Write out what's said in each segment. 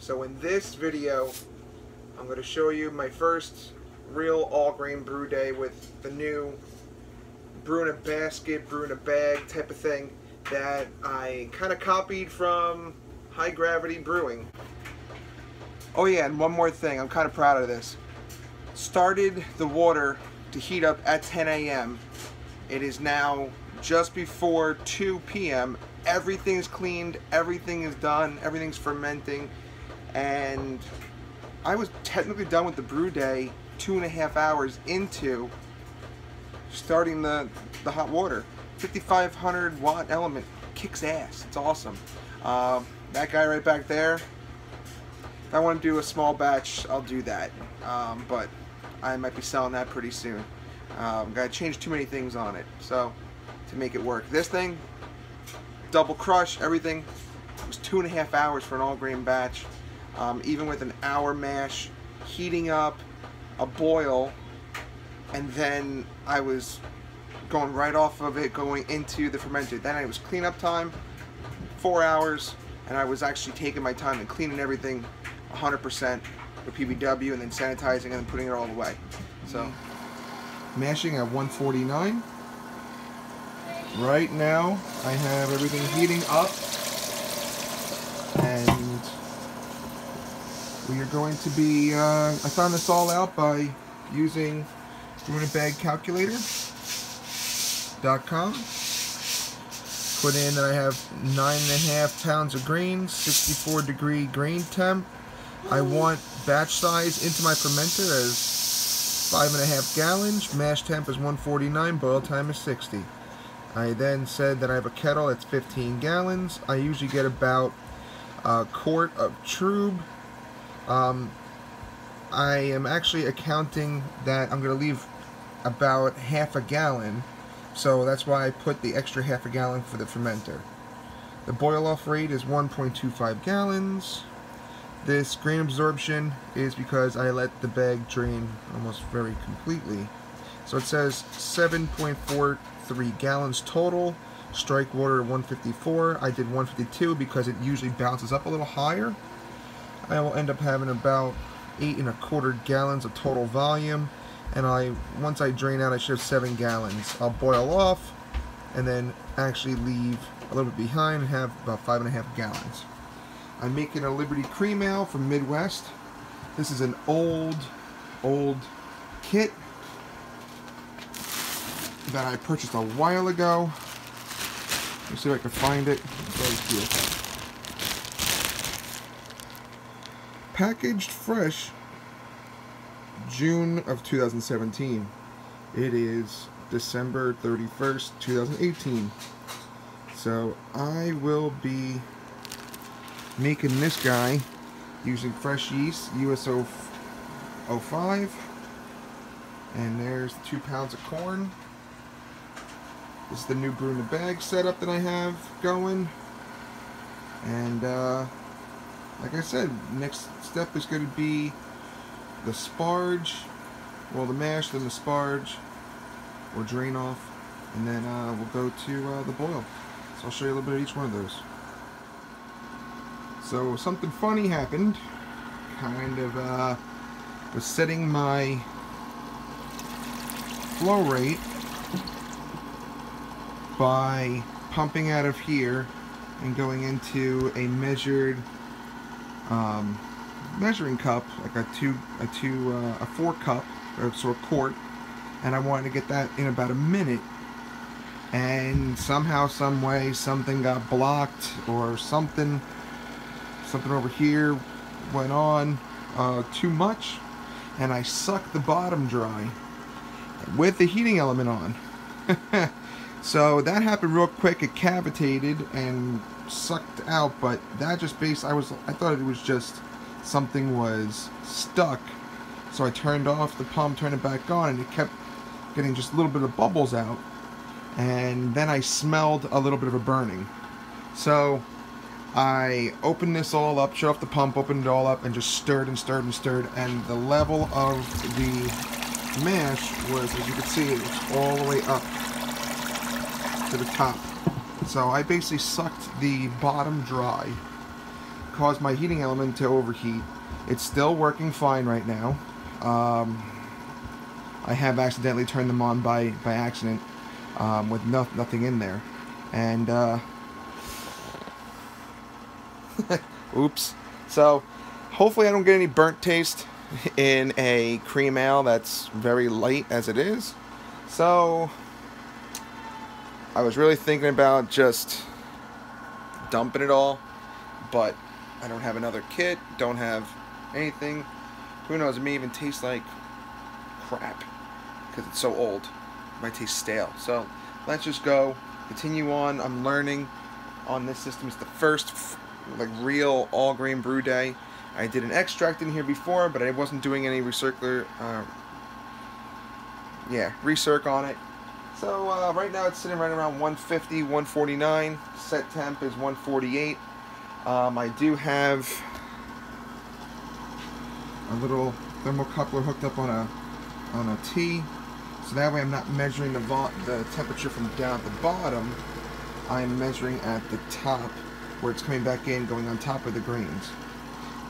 So in this video, I'm going to show you my first real all-grain brew day with the new brew in a basket, brew in a bag type of thing that I kind of copied from High Gravity Brewing. Oh yeah, and one more thing, I'm kind of proud of this. Started the water to heat up at 10 a.m. It is now just before 2 p.m. Everything's cleaned, everything is done, everything's fermenting, and I was technically done with the brew day 2.5 hours into starting the hot water. 5,500 watt element kicks ass. It's awesome. That guy right back there, if I want to do a small batch, I'll do that. But I might be selling that pretty soon. Gotta change too many things on it, so to make it work. This thing, double crush, everything. It was 2.5 hours for an all grain batch. Even with an hour mash, heating up, a boil, and then I was going right off of it, going into the fermenter. Then it was cleanup time, 4 hours, and I was actually taking my time and cleaning everything 100% with PBW, and then sanitizing and then putting it all away. So, mashing at 149. Right now, I have everything heating up, and we are going to be, I found this all out by using brewinabagcalculator.com. Put in that I have 9.5 pounds of grain, 64-degree grain temp. I want batch size into my fermenter as 5.5 gallons, mash temp is 149, boil time is 60. I then said that I have a kettle that's 15 gallons. I usually get about a quart of Trube. I am actually accounting that I'm going to leave about half a gallon, so that's why I put the extra half a gallon for the fermenter. The boil off rate is 1.25 gallons. This grain absorption is because I let the bag drain almost very completely. So it says 7.43 gallons total. Strike water 154. I did 152 because it usually bounces up a little higher. I will end up having about 8.25 gallons of total volume, and once I drain out, I should have 7 gallons. I'll boil off and then actually leave a little bit behind and have about 5.5 gallons. I'm making a Liberty Cream Ale from Midwest. This is an old kit that I purchased a while ago. Let me see if I can find it. It's right here. Packaged fresh, June of 2017. It is December 31st, 2018. So I will be making this guy using fresh yeast, USO 05. And there's 2 pounds of corn. This is the new brew in the bag setup that I have going. And like I said, next step is going to be the sparge, well, the mash, then the sparge, or drain off, and then we'll go to the boil. So I'll show you a little bit of each one of those. So something funny happened. Kind of was setting my flow rate by pumping out of here and going into a measured measuring cup, like a 4 cup, or so a quart, and I wanted to get that in about a minute, and somehow, some way, something got blocked, or something over here went on too much, and I sucked the bottom dry with the heating element on. So that happened real quick. It cavitated and sucked out, but that just I thought it was just something was stuck. So I turned off the pump, turned it back on, and it kept getting just a little bit of bubbles out. And then I smelled a little bit of a burning. So I opened this all up, shut off the pump, opened it all up, and just stirred and stirred and stirred, and the level of the mash was, as you can see, it was all the way up to the top. So I basically sucked the bottom dry caused my heating element to overheat. It's still working fine right now. I have accidentally turned them on by accident with nothing in there. And, oops. So, hopefully I don't get any burnt taste in a cream ale that's very light as it is. So, I was really thinking about just dumping it all, but I don't have another kit, don't have anything. Who knows, it may even taste like crap because it's so old. It might taste stale. So let's just go, continue on. I'm learning on this system. It's the first like real all grain brew day. I did an extract in here before, but I wasn't doing any recirc on it. So right now it's sitting right around 150, 149. Set temp is 148. I do have a little thermocoupler hooked up on a T, so that way I'm not measuring the temperature from down at the bottom. I'm measuring at the top where it's coming back in, going on top of the grains.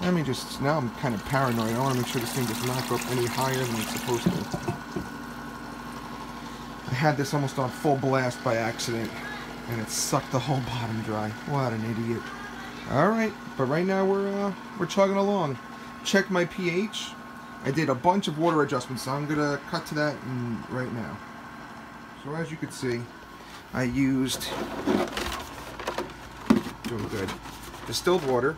Let me just, now I'm kind of paranoid. I want to make sure this thing does not go up any higher than it's supposed to. I had this almost on full blast by accident, and it sucked the whole bottom dry. What an idiot. Alright, but right now we're chugging along. Check my pH. I did a bunch of water adjustments, so I'm going to cut to that right now. So as you can see, I used, doing good, distilled water.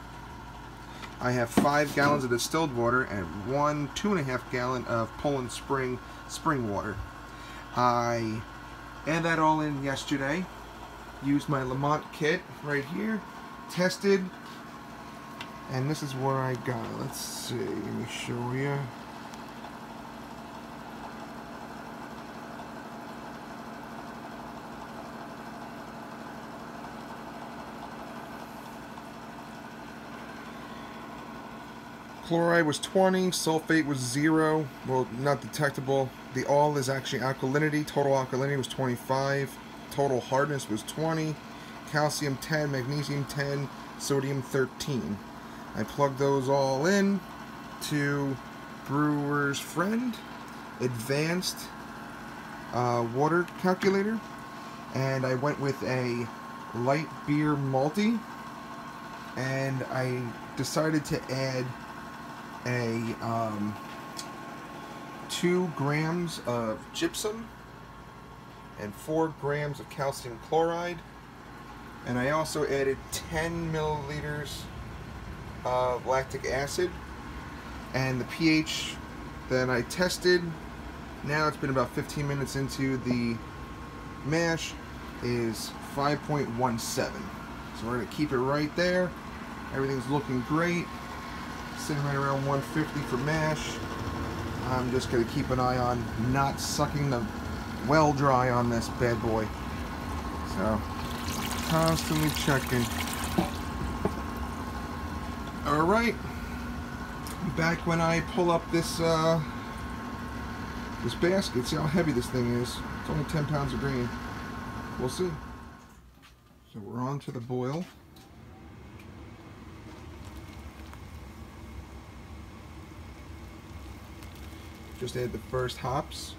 I have 5 gallons of distilled water and 2.5 gallon of Poland Spring water. I added that all in yesterday. Used my Lamont kit right here. Tested. And this is where I got it. Let's see. Let me show you. Chloride was 20, sulfate was 0, well, not detectable. The all is actually alkalinity. Total alkalinity was 25. Total hardness was 20. Calcium 10, magnesium 10, sodium 13. I plugged those all in to Brewer's Friend Advanced Water Calculator, and I went with a light beer malty, and I decided to add a 2 grams of gypsum and 4 grams of calcium chloride, and I also added 10 milliliters of lactic acid, and the pH that I tested, now it's been about 15 minutes into the mash, is 5.17. So we're going to keep it right there. Everything's looking great. Sitting right around 150 for mash. I'm just going to keep an eye on not sucking the well dry on this bad boy. So, constantly checking. Alright. Back when I pull up this this basket, see how heavy this thing is. It's only 10 pounds of grain. We'll see. So we're on to the boil. Just add the first hops,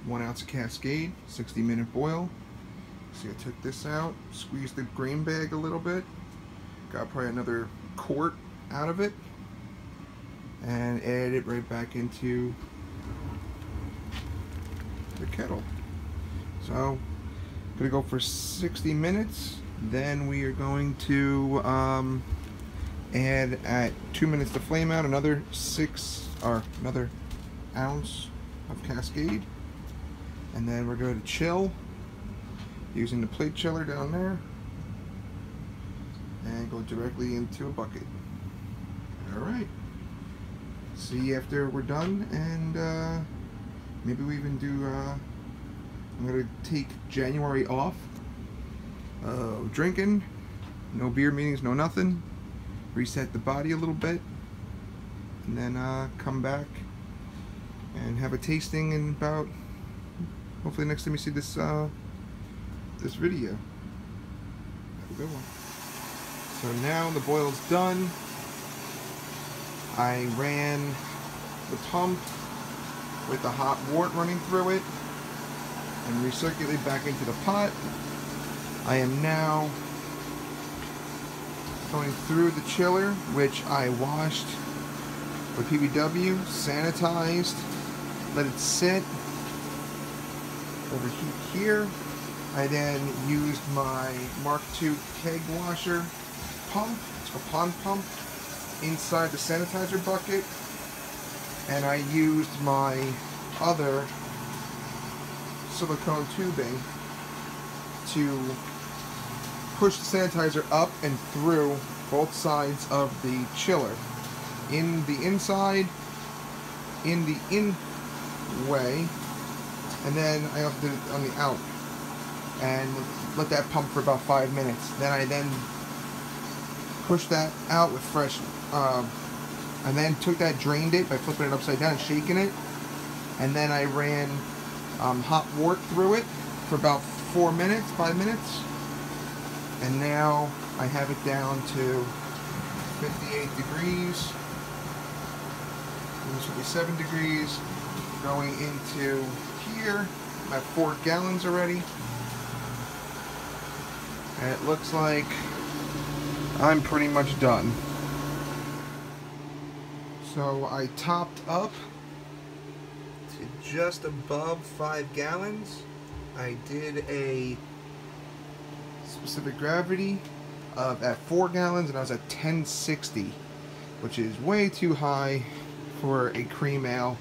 1 ounce of Cascade, 60-minute boil. See, I took this out, squeezed the grain bag a little bit, got probably another quart out of it, and added it right back into the kettle. So, gonna go for 60 minutes. Then we are going to add at 2 minutes to flame out another another ounce of Cascade, and then we're going to chill using the plate chiller down there and go directly into a bucket. Alright, see you after we're done, and maybe we even do I'm going to take January off drinking, no beer meetings, no nothing, reset the body a little bit, and then come back and have a tasting in about, hopefully next time you see this this video. Have a good one. So now the boil's done. I ran the pump with the hot wort running through it and recirculate back into the pot. I am now going through the chiller, which I washed with PBW, sanitized, let it sit, overheat here. I then used my Mark II keg washer pump, it's a pond pump, inside the sanitizer bucket, and I used my other silicone tubing to push the sanitizer up and through both sides of the chiller. In the inside, in the in way, and then I also did it on the out. And let that pump for about 5 minutes. Then I pushed that out with fresh, and then took that, drained it by flipping it upside down and shaking it. And then I ran hot wort through it for about 5 minutes. And now I have it down to 58 degrees, 57 degrees, going into here. I'm at 4 gallons already. And it looks like I'm pretty much done. So I topped up to just above 5 gallons. I did a specific gravity at 4 gallons, and I was at 1060, which is way too high for a cream ale.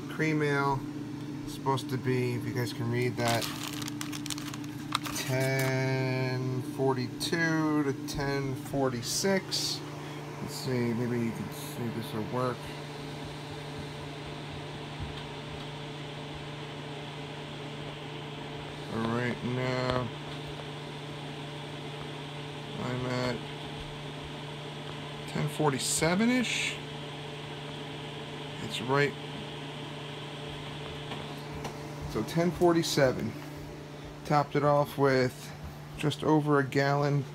Cream ale is supposed to be, if you guys can read that, 1042 to 1046. Let's see, maybe you can see this will work. So right now I'm at 1047-ish. It's right. So 1047. Topped it off with just over a gallon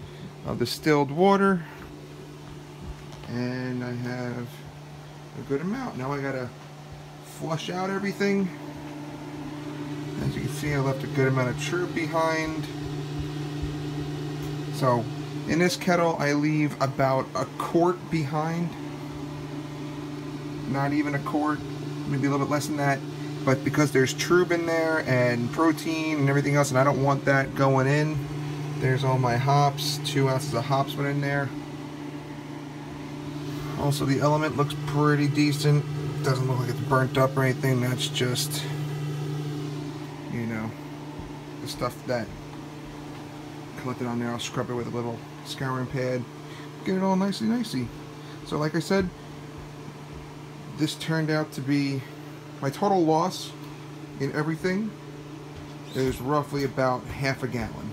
of distilled water. And I have a good amount. Now I gotta flush out everything. As you can see, I left a good amount of troop behind. So in this kettle, I leave about a quart behind. Not even a quart, maybe a little bit less than that. But because there's trub in there and protein and everything else, and I don't want that going in, there's all my hops. 2 ounces of hops went in there. Also, the element looks pretty decent. Doesn't look like it's burnt up or anything. That's just, you know, the stuff that collected on there. I'll scrub it with a little scouring pad, get it all nicey. So like I said, this turned out to be my total loss in everything is roughly about half a gallon,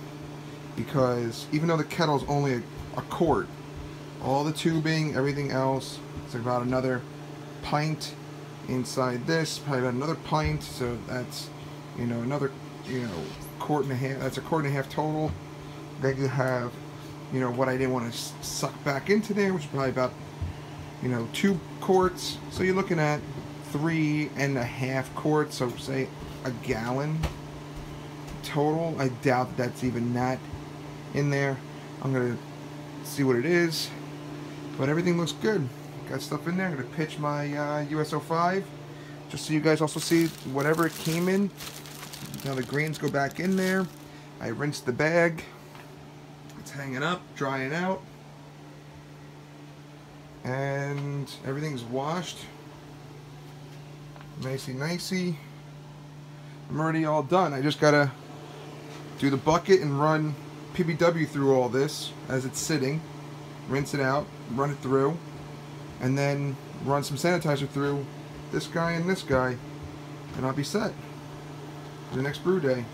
because even though the kettle's only a quart, all the tubing, everything else, it's about another pint inside this, probably about another pint, so that's, you know, another, you know, quart and a half. That's a quart and a half total. Then you have, you know, what I didn't want to suck back into there, which is probably about, you know, 2 quarts. So you're looking at 3.5 quarts, so say a gallon total. I doubt that's even that in there. I'm gonna see what it is, but everything looks good. Got stuff in there. I'm gonna pitch my USO5 just so you guys also see whatever it came in. Now the grains go back in there. I rinsed the bag. It's hanging up, drying out, and everything's washed. Nicey. I'm already all done. I just gotta do the bucket and run PBW through all this as it's sitting, rinse it out, run it through, and then run some sanitizer through this guy and this guy, and I'll be set for the next brew day.